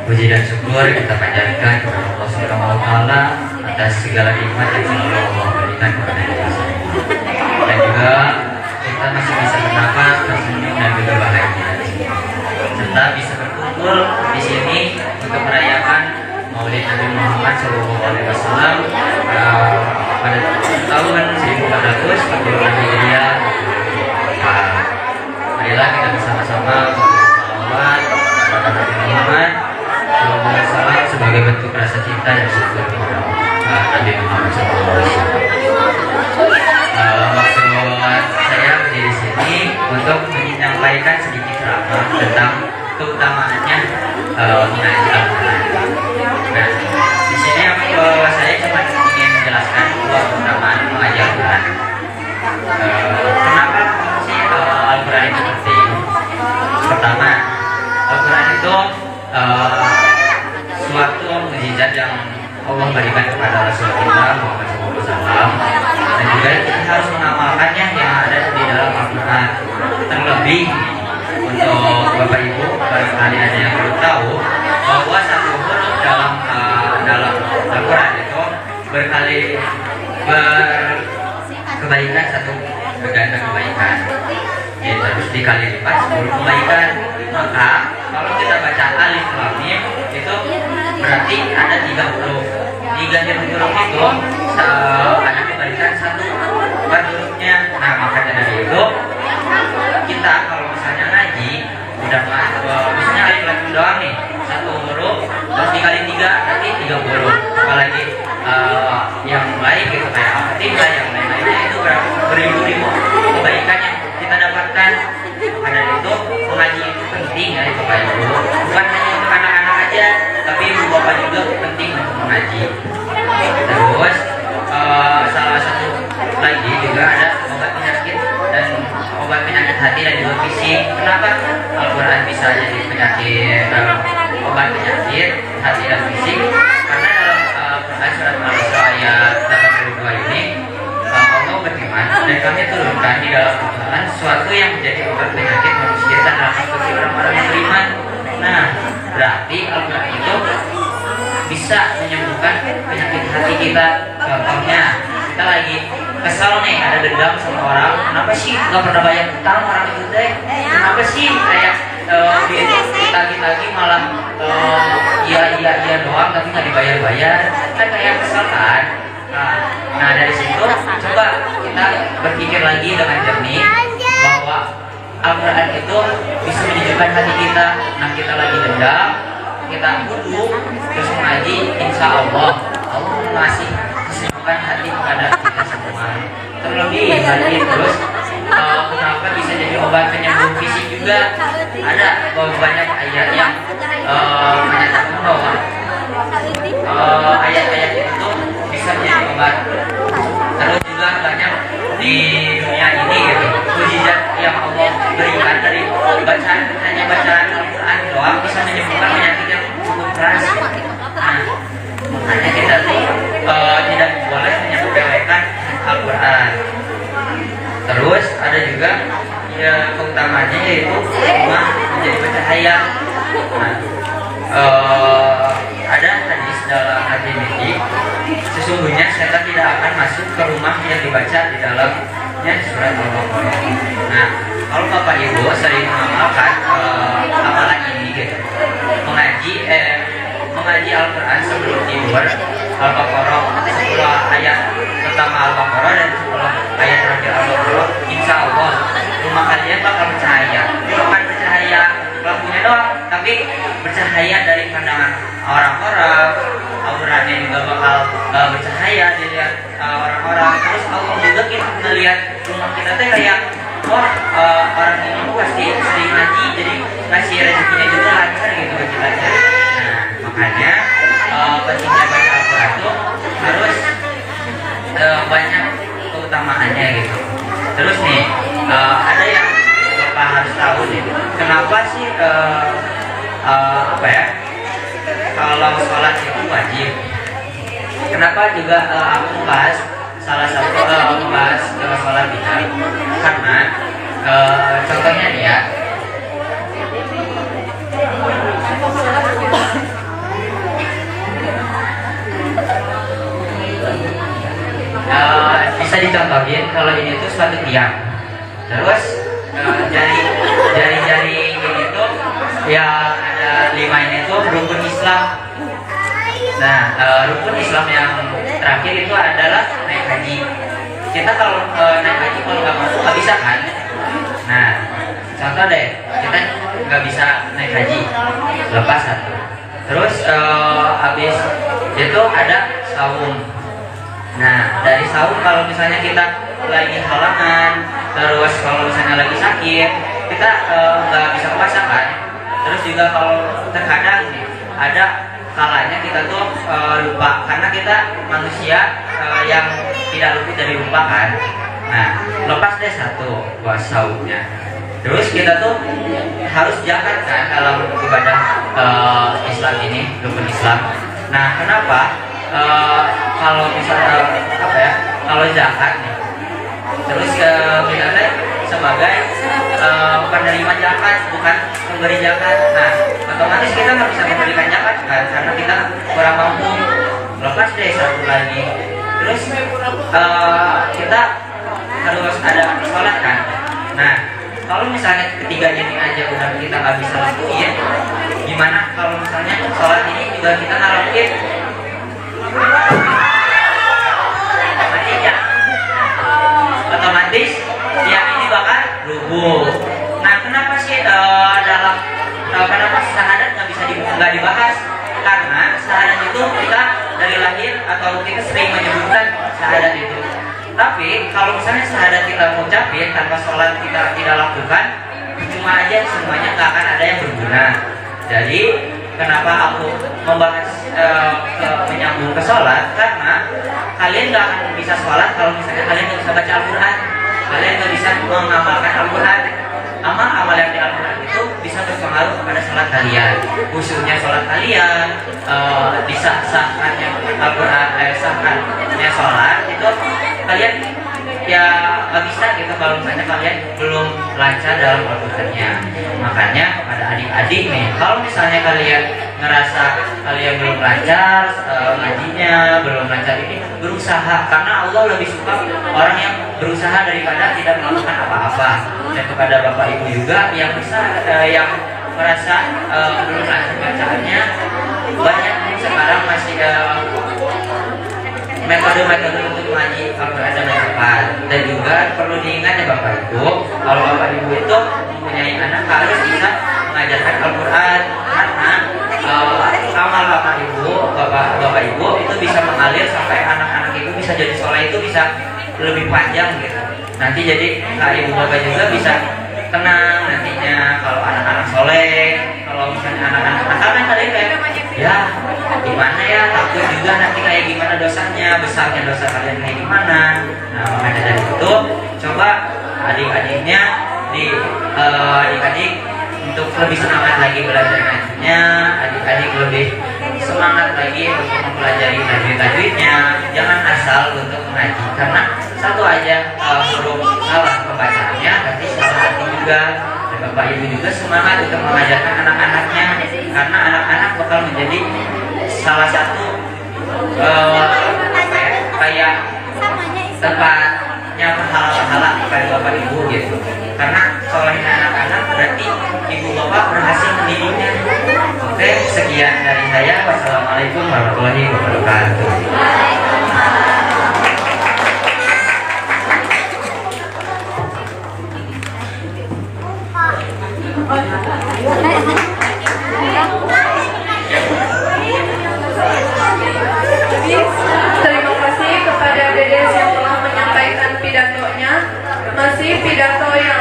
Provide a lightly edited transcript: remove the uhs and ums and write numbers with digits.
Puji dan syukur kita panjatkan kepada Allah Subhanahu wa taala atas segala nikmat yang selalu Allah berikan kepada kita semua. Dan juga kita masih bisa bernafas, tersenyum dan juga bahagia. Serta bisa berkumpul di sini untuk merayakan Maulid Nabi Muhammad SAW pada tahun 1440 Hijriah. Marilah kita bersama-sama bersalawat kepada Nabi Muhammad SAW sebagai bentuk rasa cinta dan syukur kepada Nabi Muhammad SAW. Maksud saya di sini untuk menyampaikan sedikit ceramah tentang keutamaannya mengaji Al-Quran. Nah, di sini saya cuma ingin menjelaskan bahwa keutamaan mengaji Al-Quran. Kenapa sih Al-Quran itu penting? Pertama, Al-Quran itu suatu mukjizat yang Allah berikan kepada Rasul kita Muhammad SAW, dan juga kita harus mengamalkannya yang ada di dalam Al-Quran. Terlebih untuk Bapak Ibu barangkali ada yang belum tahu bahwa satu huruf dalam Al-Quran itu berkebaikan satu berganda kebaikan. Jadi terus dikali lipat 10 kebaikan. Maka kalau kita baca alif lam mim itu berarti ada 3 huruf. 3 huruf itu ada kebaikan satu per hurufnya. Nah, makanya dari itu kita kalau misalnya ngaji udah misalnya alif lam mim doang nih, satu huruf terus dikali 3 berarti 30. Apalagi yang lain gitu kayak Al-Fatihah yang lain-lainnya itu beribu-ribu kebaikan yang kita dapatkan. Karena itu mengaji itu penting ya itu Bapak Ibu. Bukan hanya untuk anak-anak aja, tapi ibu bapak juga penting untuk mengaji. Terus salah satu lagi juga ada obat penyakit dan obat penyakit hati dan juga fisik. Kenapa Al-Quran bisa jadi penyakit obat penyakit hati dan fisik? Karena dalam Quran surat Al-Isra ayat 82 ini Allah berfirman, dan kami turunkan di dalam Al-Quran sesuatu yang menjadi obat penyakit manusia dan rahmat bagi orang-orang yang beriman. Nah, berarti Al-Quran itu bisa menyembuhkan penyakit hati kita. Contohnya, kita lagi kesal nih, ada dendam sama orang. Kenapa sih nggak pernah bayar utang orang itu teh? Kenapa sih kayak ditagi-tagi malah iya doang tapi nggak dibayar-bayar? Kan kayak kesal kan? Nah dari situ coba kita berpikir lagi dengan jernih bahwa Al-Quran itu bisa menyejukkan hati kita. Nah kita lagi dendam, kita duduk terus mengaji, insya Allah Allah mengasih kesejukan hati kepada kita semua. Terlebih lagi terus kenapa bisa jadi obat penyembuh fisik juga? Ada banyak ayat yang menyatakan bahwa ayat-ayat itu bisa menjadi obat. Terus juga banyak di dunia ini gitu mukjizat yang Allah berikan dari bacaan Al-Quran doang bisa menyembuhkan penyakit yang cukup keras. Nah, makanya kita tuh tidak boleh menyepelekan Al-Quran. Terus ada juga ya keutamanya yaitu rumah menjadi bercahaya. Nah, ada hadis dalam hadis ini, sesungguhnya setan tidak akan masuk ke rumah yang dibaca di dalamnya surat Al-Baqarah. Nah, kalau Bapak Ibu sering mengamalkan amalan ini gitu, mengaji Al-Quran sebelum tidur, Al-Baqarah 10 ayat pertama Al-Baqarah dan 10 ayat terakhir Al-Baqarah, insya Allah rumah kalian bakal bercahaya. Bukan bercahaya lampunya doang, tapi bercahaya dari pandangan orang-orang. Al-Qurannya juga bakal bercahaya dilihat orang-orang. Terus Allah juga kita melihat rumah kita teh kayak wah orang ini pasti sering ngaji, jadi kasih rezekinya juga lancar gitu ke kita. Nah makanya pentingnya baca Al-Quran itu harus banyak keutamaannya gitu. Terus nih ada yang Bapak harus tahu nih, kenapa sih kalau sholat itu wajib? Kenapa juga aku bahas salah satu membahas sholat bid'ah? Karena contohnya nih ya, bisa dicontohin kalau ini tuh suatu tiang. Terus jari-jari ini tuh yang ada 5 ini tuh rukun Islam. Nah, rukun Islam yang terakhir itu adalah naik haji. Kita kalau naik haji kalau nggak mampu nggak bisa kan? Nah, contoh deh, kita nggak bisa naik haji, lepas satu. Terus habis itu ada saum. Nah, dari saum kalau misalnya kita lagi halangan, terus kalau misalnya lagi sakit, kita nggak bisa puasa kan. Terus juga kalau terkadang nih, ada kalanya kita tuh lupa karena kita manusia yang tidak luput dari lupa kan. Nah, lepas deh satu buat saumnya. Terus kita tuh harus zakat kan dalam ibadah Islam ini, rukun Islam. Nah, kenapa? Kalau misalnya kalau zakat nih, terus kita sebagai penerima zakat bukan pemberi zakat. Nah, otomatis kita nggak bisa memberikan zakat kan karena kita kurang mampu. Lepas deh satu lagi. Terus kita harus ada sholat kan. Nah, kalau misalnya ketiganya ini aja udah kita nggak bisa lakuin, gimana kalau misalnya sholat ini juga kita nggak lakuin? Otomatis yang ini bakal rubuh. Nah, kenapa sih kenapa syahadat nggak dibahas? Karena syahadat itu kita dari lahir atau kita sering menyebutkan syahadat itu. Tapi kalau misalnya syahadat kita ucapin tanpa sholat kita tidak lakukan, cuma aja semuanya nggak akan ada yang berguna. Jadi kenapa aku membahas menyambung ke sholat? Karena kalian nggak akan bisa sholat kalau misalnya kalian nggak bisa baca Al-Quran, kalian nggak bisa mengamalkan Al-Quran. Amal-amal yang di Al-Quran itu bisa berpengaruh kepada sholat kalian, khususnya sholat kalian. Disahkannya Al-Quran, sahkannya sholat itu kalian ya nggak bisa gitu kalau misalnya kalian belum lancar dalam Al-Qurannya. Makanya kepada adik-adik nih, kalau misalnya kalian ngerasa kalian belum lancar ngajinya, belum lancar ini, berusaha, karena Allah lebih suka orang yang berusaha daripada tidak melakukan apa-apa. Dan kepada Bapak Ibu juga yang bisa yang merasa belum lancar bacaannya, banyak sekarang masih metode-metode untuk mengaji Al-Quran dengan cepat. Dan juga perlu diingat ya Bapak Ibu, kalau Bapak Ibu itu mempunyai anak harus bisa mengajarkan Al-Quran, karena amal Bapak Ibu itu bisa mengalir sampai anak-anak itu bisa jadi soleh, itu bisa lebih panjang gitu. Nanti jadi Ibu Bapak juga bisa tenang nantinya kalau anak-anak soleh. Kalau misalnya anak-anak nakal kan tadi kayak ya gimana ya, takut juga nanti kayak gimana dosanya, besarnya dosa kalian kayak gimana. Nah, makanya dari itu coba adik-adiknya adik-adik untuk lebih semangat lagi belajar ngajinya, adik-adik lebih semangat lagi untuk mempelajari tajwid-tajwidnya. Jangan asal untuk mengaji, karena satu aja huruf salah pembacaannya nanti salah arti juga. Dan Bapak Ibu juga semangat untuk mengajarkan anak-anaknya, karena anak-anak bakal menjadi salah satu kayak tempatnya pahala-pahala kepada Bapak Ibu gitu. Karena soalnya anak-anak berarti Ibu Bapak berhasil mendidiknya. Oke, sekian dari saya. Wassalamualaikum warahmatullahi wabarakatuh. Terima kasih kepada Dedes yang telah menyampaikan pidatonya. Masih pidato yang